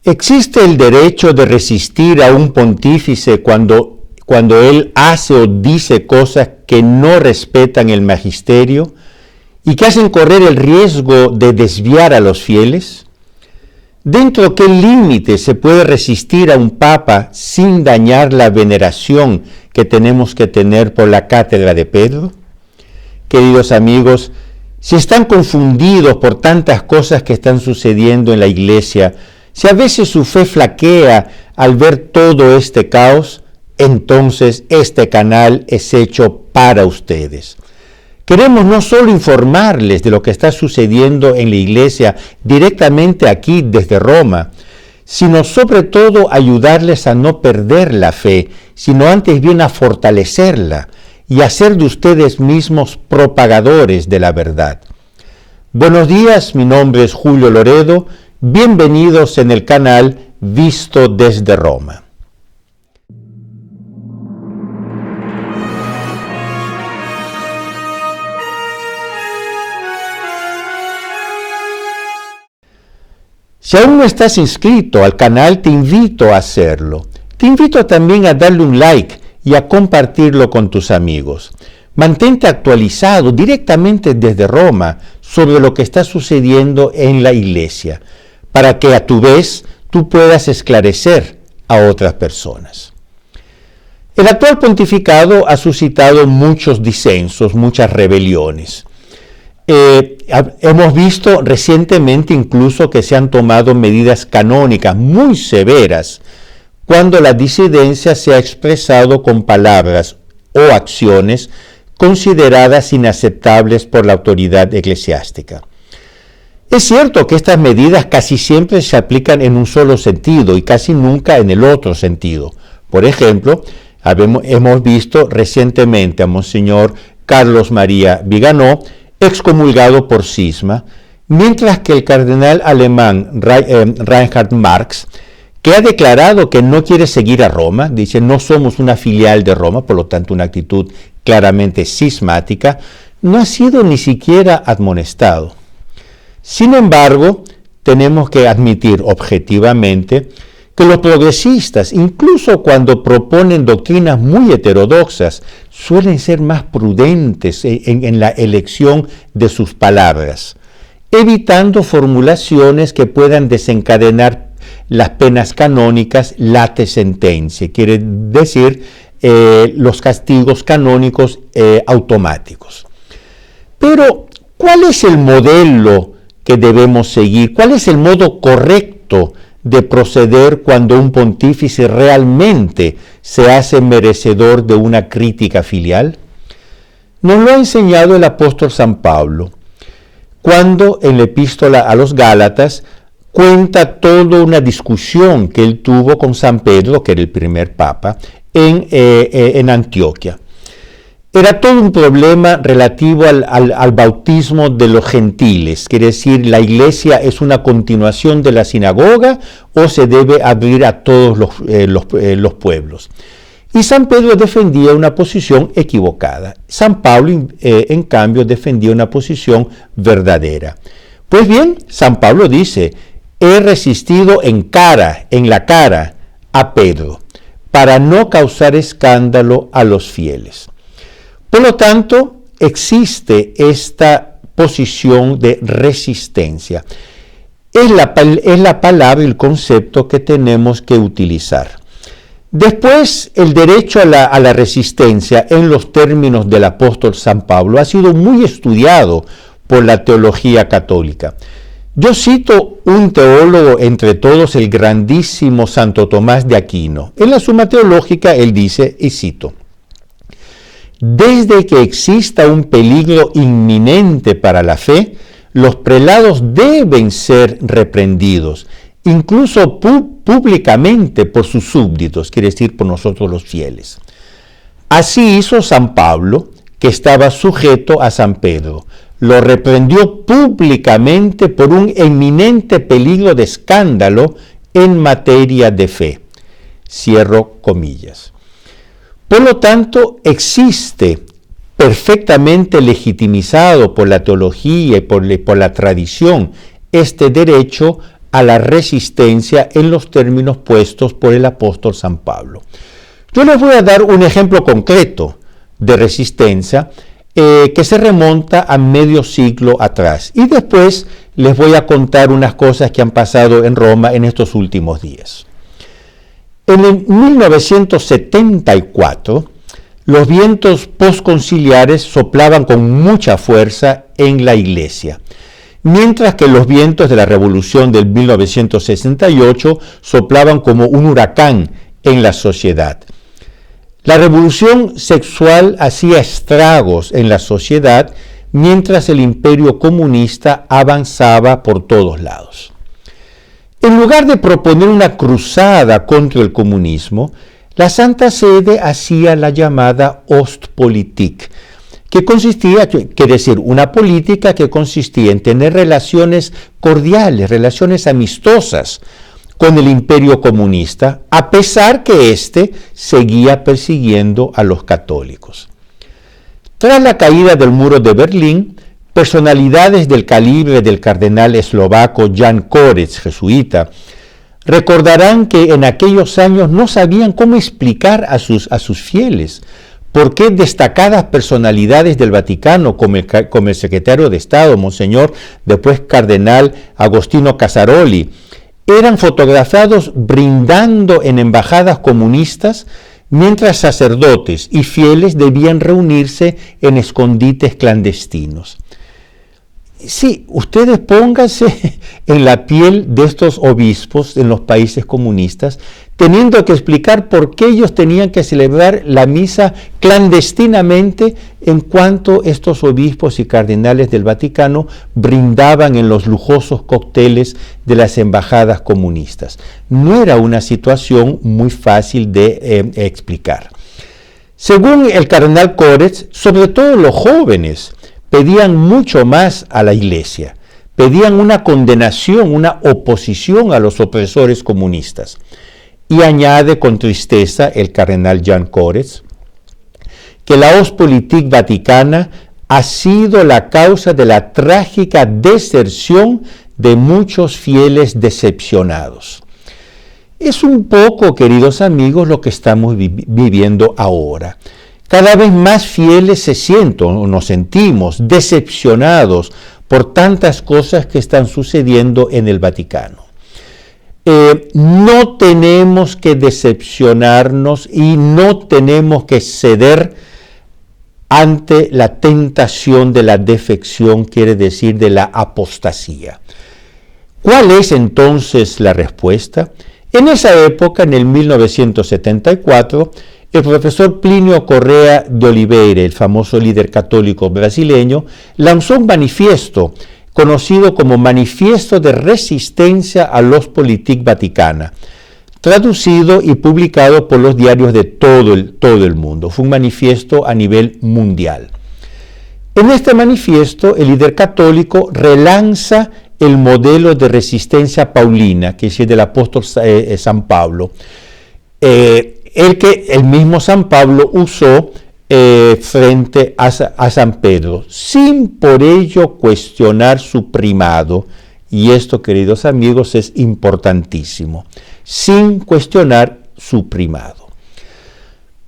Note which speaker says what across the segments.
Speaker 1: ¿Existe el derecho de resistir a un pontífice cuando él hace o dice cosas que no respetan el magisterio y que hacen correr el riesgo de desviar a los fieles? ¿Dentro de qué límite se puede resistir a un papa sin dañar la veneración que tenemos que tener por la cátedra de Pedro? Queridos amigos, si están confundidos por tantas cosas que están sucediendo en la iglesia, si a veces su fe flaquea al ver todo este caos, entonces este canal es hecho para ustedes. Queremos no solo informarles de lo que está sucediendo en la iglesia directamente aquí desde Roma, sino sobre todo ayudarles a no perder la fe, sino antes bien a fortalecerla y hacer de ustedes mismos propagadores de la verdad. Buenos días, mi nombre es Julio Loredo. Bienvenidos en el canal Visto desde Roma. Si aún no estás inscrito al canal, te invito a hacerlo. Te invito también a darle un like y a compartirlo con tus amigos. Mantente actualizado directamente desde Roma sobre lo que está sucediendo en la iglesia, para que a tu vez tú puedas esclarecer a otras personas. El actual pontificado ha suscitado muchos disensos, muchas rebeliones. Hemos visto recientemente incluso que se han tomado medidas canónicas muy severas cuando la disidencia se ha expresado con palabras o acciones consideradas inaceptables por la autoridad eclesiástica. Es cierto que estas medidas casi siempre se aplican en un solo sentido y casi nunca en el otro sentido. Por ejemplo, hemos visto recientemente a Monseñor Carlos María Viganó excomulgado por cisma, mientras que el cardenal alemán Reinhard Marx, que ha declarado que no quiere seguir a Roma, dice no somos una filial de Roma, por lo tanto una actitud claramente cismática, no ha sido ni siquiera admonestado. Sin embargo, tenemos que admitir objetivamente que los progresistas, incluso cuando proponen doctrinas muy heterodoxas, suelen ser más prudentes en la elección de sus palabras, evitando formulaciones que puedan desencadenar las penas canónicas late sentencia, quiere decir los castigos canónicos automáticos. Pero, ¿cuál es el modelo que debemos seguir? ¿Cuál es el modo correcto de proceder cuando un pontífice realmente se hace merecedor de una crítica filial? Nos lo ha enseñado el apóstol San Pablo, cuando en la epístola a los Gálatas cuenta toda una discusión que él tuvo con San Pedro, que era el primer papa, en Antioquia. Era todo un problema relativo al bautismo de los gentiles, quiere decir, ¿la iglesia es una continuación de la sinagoga o se debe abrir a todos los pueblos? Y San Pedro defendía una posición equivocada. San Pablo, en cambio, defendía una posición verdadera. Pues bien, San Pablo dice, he resistido en la cara a Pedro, para no causar escándalo a los fieles. Por lo tanto, existe esta posición de resistencia. Es la palabra, el concepto que tenemos que utilizar. Después, el derecho a la resistencia en los términos del apóstol San Pablo ha sido muy estudiado por la teología católica. Yo cito un teólogo entre todos, el grandísimo Santo Tomás de Aquino. En la Suma Teológica él dice, y cito, desde que exista un peligro inminente para la fe, los prelados deben ser reprendidos, incluso públicamente por sus súbditos, quiere decir por nosotros los fieles. Así hizo San Pablo, que estaba sujeto a San Pedro. Lo reprendió públicamente por un eminente peligro de escándalo en materia de fe. Cierro comillas. Por lo tanto, existe perfectamente legitimizado por la teología y por la tradición este derecho a la resistencia en los términos puestos por el apóstol San Pablo. Yo les voy a dar un ejemplo concreto de resistencia que se remonta a medio siglo atrás, y después les voy a contar unas cosas que han pasado en Roma en estos últimos días. En el 1974, los vientos postconciliares soplaban con mucha fuerza en la iglesia, mientras que los vientos de la revolución del 1968 soplaban como un huracán en la sociedad. La revolución sexual hacía estragos en la sociedad, mientras el imperio comunista avanzaba por todos lados. En lugar de proponer una cruzada contra el comunismo, la Santa Sede hacía la llamada Ostpolitik, que consistía, quiere decir, una política que consistía en tener relaciones cordiales, relaciones amistosas con el imperio comunista, a pesar que éste seguía persiguiendo a los católicos. Tras la caída del muro de Berlín, personalidades del calibre del cardenal eslovaco Jan Korec, jesuita, recordarán que en aquellos años no sabían cómo explicar a sus fieles por qué destacadas personalidades del Vaticano, como el secretario de Estado, Monseñor, después cardenal Agostino Casaroli, eran fotografiados brindando en embajadas comunistas, mientras sacerdotes y fieles debían reunirse en escondites clandestinos. Sí, ustedes pónganse en la piel de estos obispos en los países comunistas, teniendo que explicar por qué ellos tenían que celebrar la misa clandestinamente, en cuanto estos obispos y cardenales del Vaticano brindaban en los lujosos cócteles de las embajadas comunistas. No era una situación muy fácil de explicar. Según el cardenal Korec, sobre todo los jóvenes pedían mucho más a la Iglesia, pedían una condenación, una oposición a los opresores comunistas. Y añade con tristeza el cardenal Jan Korec que la Ostpolitik vaticana ha sido la causa de la trágica deserción de muchos fieles decepcionados. Es un poco, queridos amigos, lo que estamos viviendo ahora. Cada vez más fieles se sienten o nos sentimos decepcionados por tantas cosas que están sucediendo en el Vaticano. No tenemos que decepcionarnos y no tenemos que ceder ante la tentación de la defección, quiere decir de la apostasía. ¿Cuál es entonces la respuesta? En esa época, en el 1974, el profesor Plinio Correa de Oliveira, el famoso líder católico brasileño, lanzó un manifiesto conocido como Manifiesto de Resistencia a la Ostpolitik Vaticana, traducido y publicado por los diarios de todo el mundo. Fue un manifiesto a nivel mundial. En este manifiesto, el líder católico relanza el modelo de resistencia paulina, que es el del apóstol San Pablo, el que el mismo San Pablo usó frente a San Pedro, sin por ello cuestionar su primado. Y esto, queridos amigos, es importantísimo, sin cuestionar su primado.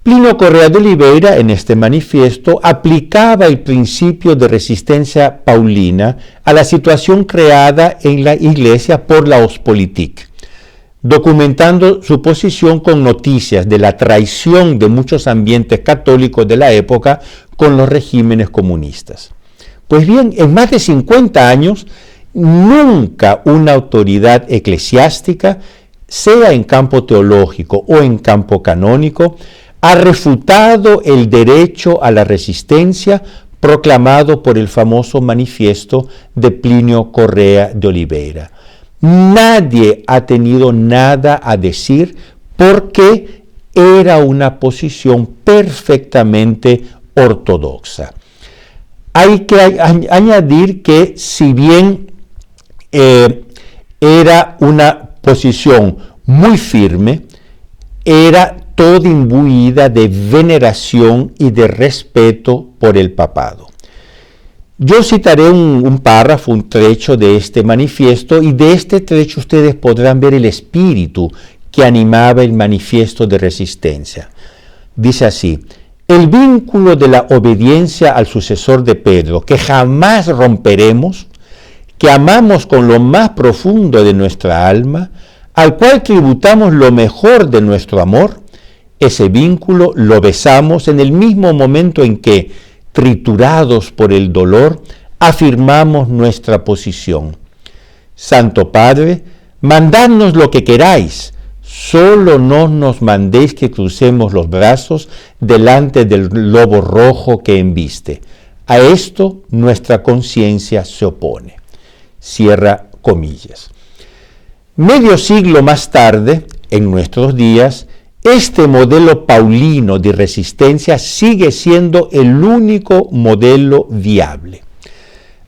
Speaker 1: Plinio Correa de Oliveira, en este manifiesto, aplicaba el principio de resistencia paulina a la situación creada en la Iglesia por la Ostpolitik, documentando su posición con noticias de la traición de muchos ambientes católicos de la época con los regímenes comunistas. Pues bien, en más de 50 años, nunca una autoridad eclesiástica, sea en campo teológico o en campo canónico, ha refutado el derecho a la resistencia proclamado por el famoso manifiesto de Plinio Correa de Oliveira. Nadie ha tenido nada a decir porque era una posición perfectamente ortodoxa. Hay que añadir que si bien era una posición muy firme, era toda imbuida de veneración y de respeto por el papado. Yo citaré un párrafo, un trecho de este manifiesto, y de este trecho ustedes podrán ver el espíritu que animaba el manifiesto de resistencia. Dice así: el vínculo de la obediencia al sucesor de Pedro, que jamás romperemos, que amamos con lo más profundo de nuestra alma, al cual tributamos lo mejor de nuestro amor, ese vínculo lo besamos en el mismo momento en que, triturados por el dolor, afirmamos nuestra posición. Santo Padre, mandadnos lo que queráis, solo no nos mandéis que crucemos los brazos delante del lobo rojo que embiste. A esto nuestra conciencia se opone. Cierra comillas. Medio siglo más tarde, en nuestros días, este modelo paulino de resistencia sigue siendo el único modelo viable.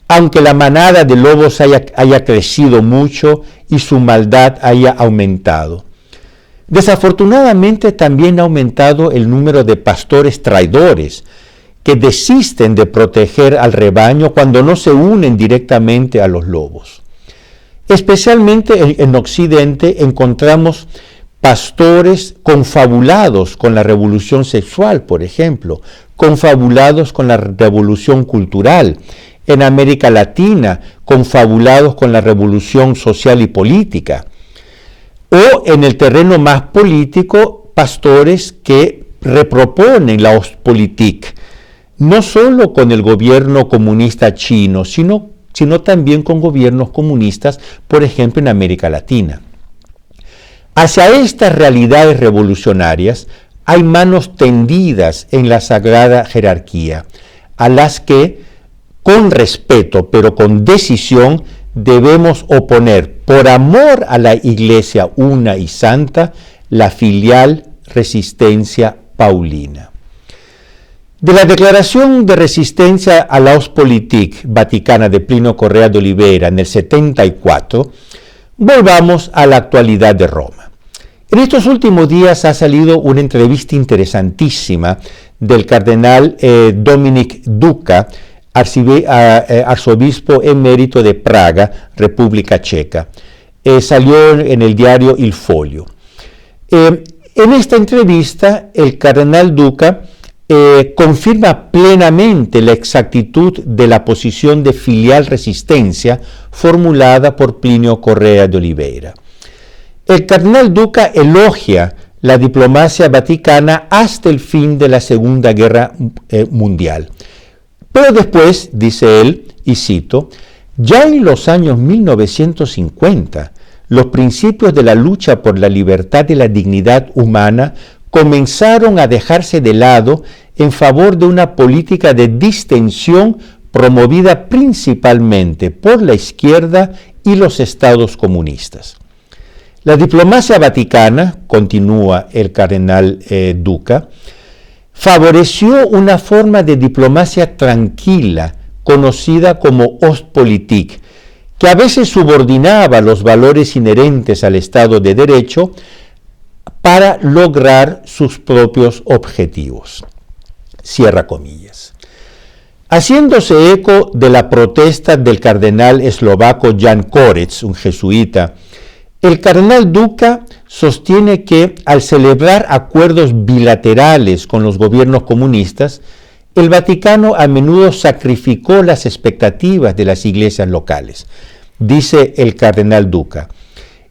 Speaker 1: Aunque la manada de lobos haya crecido mucho y su maldad haya aumentado. Desafortunadamente también ha aumentado el número de pastores traidores que desisten de proteger al rebaño cuando no se unen directamente a los lobos. Especialmente en Occidente encontramos pastores confabulados con la revolución sexual, por ejemplo, confabulados con la revolución cultural. En América Latina, confabulados con la revolución social y política. O en el terreno más político, pastores que reproponen la Ostpolitik, no solo con el gobierno comunista chino, sino también con gobiernos comunistas, por ejemplo, en América Latina. Hacia estas realidades revolucionarias hay manos tendidas en la sagrada jerarquía, a las que, con respeto pero con decisión, debemos oponer, por amor a la Iglesia una y santa, la filial resistencia paulina. De la declaración de resistencia a la Ostpolitik vaticana de Plinio Correa de Oliveira en el 74, volvamos a la actualidad de Roma. En estos últimos días ha salido una entrevista interesantísima del cardenal Dominik Duka, arzobispo emérito de Praga, República Checa. Salió en el diario Il Foglio. En esta entrevista, el cardenal Duka confirma plenamente la exactitud de la posición de filial resistencia formulada por Plinio Correa de Oliveira. El cardenal Duka elogia la diplomacia vaticana hasta el fin de la Segunda Guerra Mundial. Pero después, dice él, y cito, ya en los años 1950, los principios de la lucha por la libertad y la dignidad humana comenzaron a dejarse de lado en favor de una política de distensión promovida principalmente por la izquierda y los estados comunistas. La diplomacia vaticana, continúa el cardenal Duka, favoreció una forma de diplomacia tranquila, conocida como Ostpolitik, que a veces subordinaba los valores inherentes al Estado de Derecho para lograr sus propios objetivos. Cierra comillas. Haciéndose eco de la protesta del cardenal eslovaco Jan Korec, un jesuita, el cardenal Duka sostiene que al celebrar acuerdos bilaterales con los gobiernos comunistas, el Vaticano a menudo sacrificó las expectativas de las iglesias locales. Dice el cardenal Duka,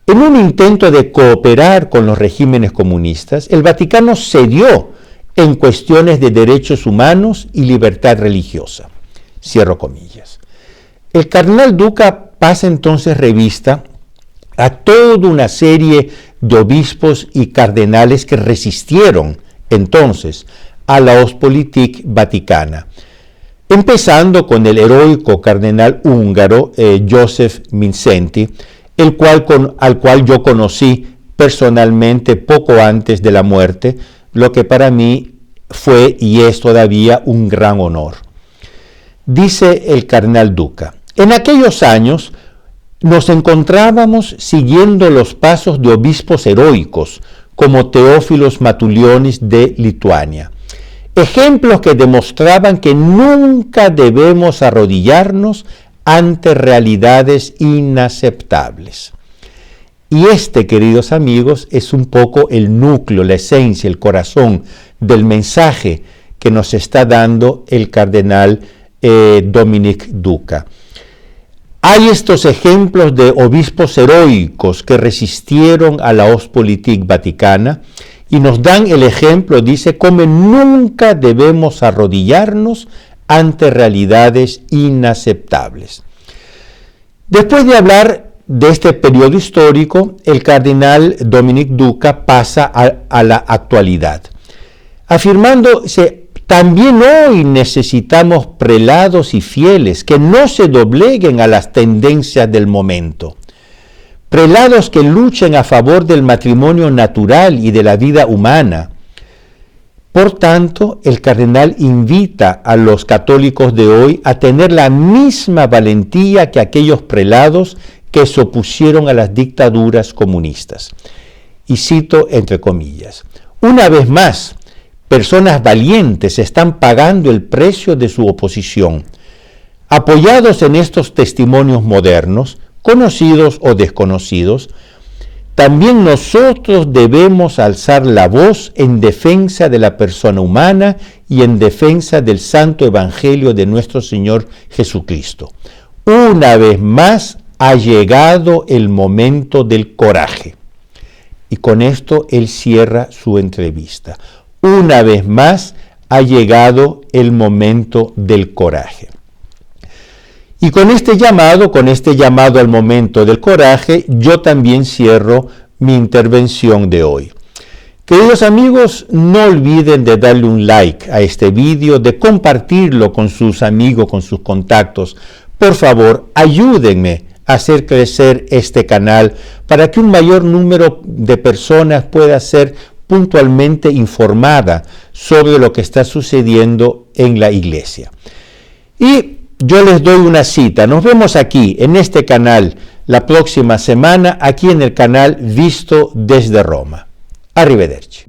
Speaker 1: en un intento de cooperar con los regímenes comunistas, el Vaticano cedió en cuestiones de derechos humanos y libertad religiosa. Cierro comillas. El cardenal Duka pasa entonces revista a toda una serie de obispos y cardenales que resistieron entonces a la Ostpolitik vaticana, empezando con el heroico cardenal húngaro József Mindszenty, al cual yo conocí personalmente poco antes de la muerte, lo que para mí fue y es todavía un gran honor. Dice el cardenal Duka, en aquellos años nos encontrábamos siguiendo los pasos de obispos heroicos como Teófilos Matulionis de Lituania. ejemplos que demostraban que nunca debemos arrodillarnos ante realidades inaceptables. Y queridos amigos, es un poco el núcleo, la esencia, el corazón del mensaje que nos está dando el cardenal Dominic Duca. Hay estos ejemplos de obispos heroicos que resistieron a la Ostpolitik vaticana y nos dan el ejemplo, dice, cómo nunca debemos arrodillarnos ante realidades inaceptables. Después de hablar de este periodo histórico, el cardenal Dominic Duca pasa a la actualidad, afirmándose: también hoy necesitamos prelados y fieles que no se dobleguen a las tendencias del momento, prelados que luchen a favor del matrimonio natural y de la vida humana. Por tanto, el cardenal invita a los católicos de hoy a tener la misma valentía que aquellos prelados que se opusieron a las dictaduras comunistas. Y cito entre comillas: una vez más, personas valientes están pagando el precio de su oposición. Apoyados en estos testimonios modernos, conocidos o desconocidos, también nosotros debemos alzar la voz en defensa de la persona humana y en defensa del Santo Evangelio de nuestro Señor Jesucristo. Una vez más ha llegado el momento del coraje. Y con esto él cierra su entrevista. Una vez más ha llegado el momento del coraje. Y con este llamado al momento del coraje, yo también cierro mi intervención de hoy. Queridos amigos, no olviden de darle un like a este vídeo, de compartirlo con sus amigos, con sus contactos. Por favor, ayúdenme a hacer crecer este canal para que un mayor número de personas pueda ser puntualmente informada sobre lo que está sucediendo en la iglesia. Y yo les doy una cita. Nos vemos aquí en este canal la próxima semana, aquí en el canal Visto desde Roma. Arrivederci.